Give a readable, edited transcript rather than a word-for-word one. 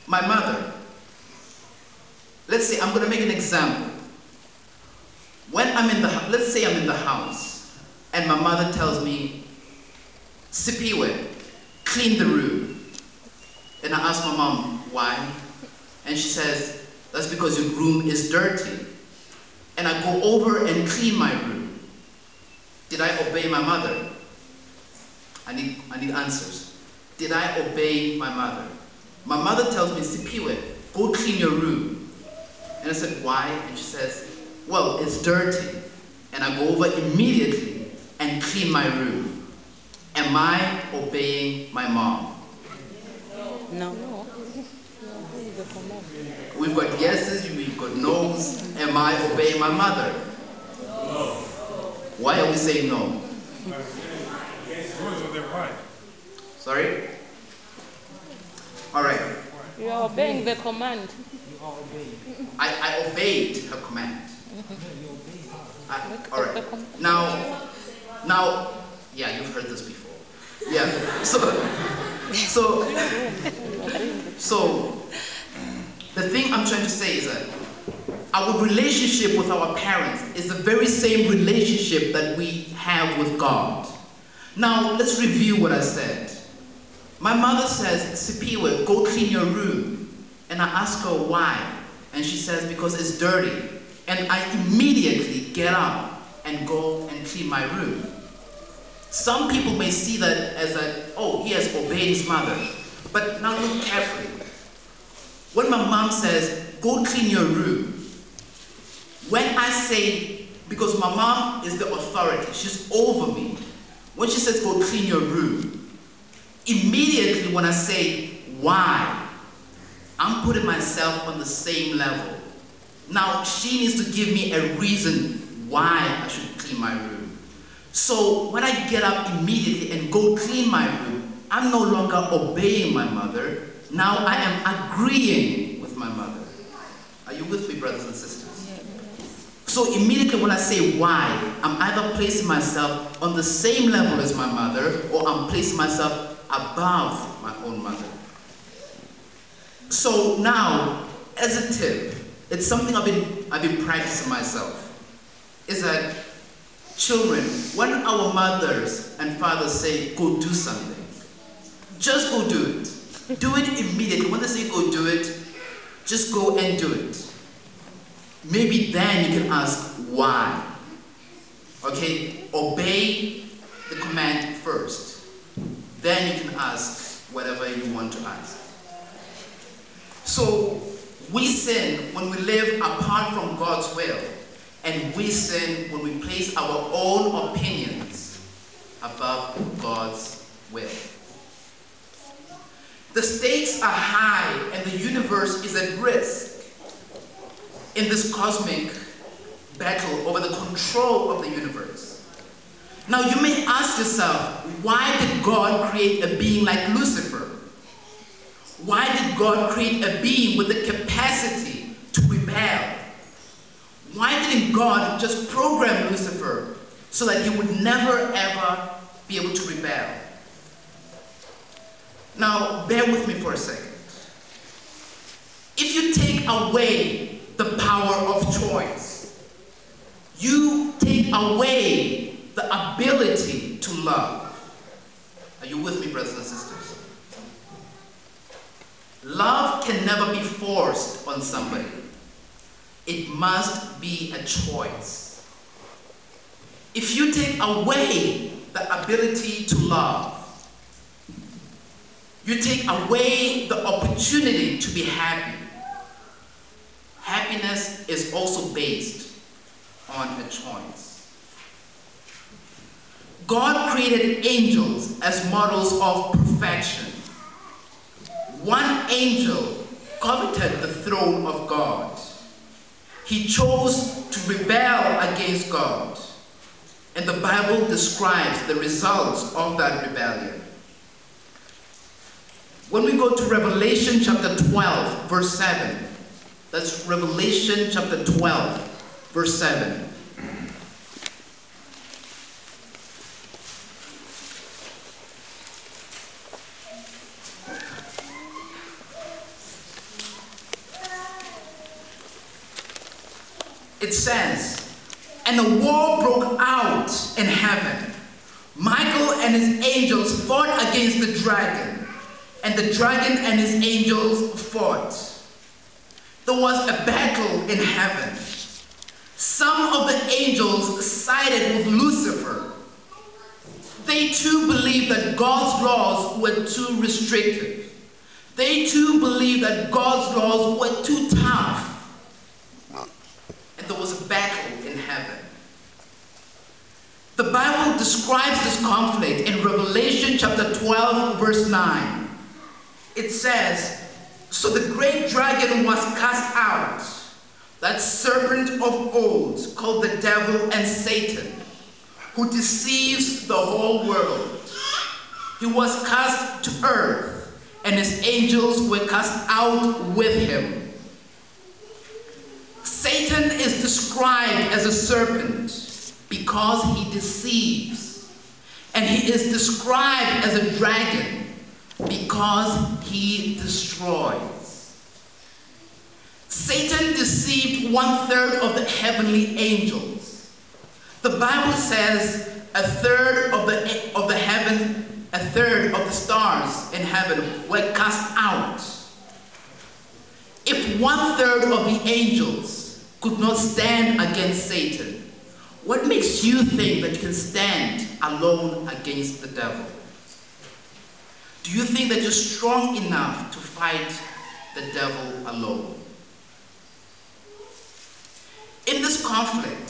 My mother, let's say I'm going to make an example. When let's say I'm in the house and my mother tells me, Sipiwe, clean the room. And I ask my mom, why? And she says, that's because your room is dirty. And I go over and clean my room. Did I obey my mother? I need answers. Did I obey my mother? My mother tells me, Sipiwe, go clean your room. And I said, why? And she says, well, it's dirty. And I go over immediately and clean my room. Am I obeying my mom? No. We've got yeses, we've got no's. Am I obeying my mother? No. Why are we saying no? Sorry? All right. You are obeying the command. I obeyed her command. All right. Now, yeah, you've heard this before. Yeah. So, the thing I'm trying to say is that our relationship with our parents is the very same relationship that we have with God. Now, let's review what I said. My mother says, Sipiwe, go clean your room. And I ask her why. And she says, because it's dirty. And I immediately get up and go and clean my room. Some people may see that as oh, he has obeyed his mother. But now look carefully. When my mom says, go clean your room, when I say, because my mom is the authority, she's over me. When she says, go clean your room, immediately when I say, why, I'm putting myself on the same level. Now, she needs to give me a reason why I should clean my room. So when I get up immediately and go clean my room, I'm no longer obeying my mother. Now I am agreeing with my mother. Are you with me, brothers and sisters? So immediately when I say why, I'm either placing myself on the same level as my mother, or I'm placing myself above my own mother. So now, as a tip, it's something I've been practicing myself, is that children, when our mothers and fathers say, go do something, just go do it. Do it immediately. When they say go do it, just go and do it. Maybe then you can ask why. Okay? Obey the command first. Then you can ask whatever you want to ask. So, we sin when we live apart from God's will. And we sin when we place our own opinions above God's will. The stakes are high and the universe is at risk in this cosmic battle over the control of the universe. Now you may ask yourself, why did God create a being like Lucifer? Why did God create a being with the capacity to rebel? Why didn't God just program Lucifer so that he would never ever be able to rebel? Now, bear with me for a second. If you take away the power of choice, you take away the ability to love. Are you with me, brothers and sisters? Love can never be forced on somebody. It must be a choice. If you take away the ability to love, you take away the opportunity to be happy. Happiness is also based on a choice. God created angels as models of perfection. One angel coveted the throne of God. He chose to rebel against God. And the Bible describes the results of that rebellion. When we go to Revelation chapter 12, verse 7, that's Revelation chapter 12, verse 7. it says, "And a war broke out in heaven. Michael and his angels fought against the dragon, and the dragon and his angels fought." There was a battle in heaven. Some of the angels sided with Lucifer. They too believed that God's laws were too restrictive. They too believed that God's laws were too tough. And there was a battle in heaven. The Bible describes this conflict in Revelation chapter 12, verse 9. It says, "So the great dragon was cast out, that serpent of old, called the devil and Satan, who deceives the whole world. He was cast to earth, and his angels were cast out with him." Satan is described as a serpent because he deceives. And he is described as a dragon because he destroys. Satan deceived 1/3 of the heavenly angels. The Bible says a third of the stars in heaven were cast out. If 1/3 of the angels could not stand against Satan, what makes you think that you can stand alone against the devil? Do you think that you're strong enough to fight the devil alone? In this conflict,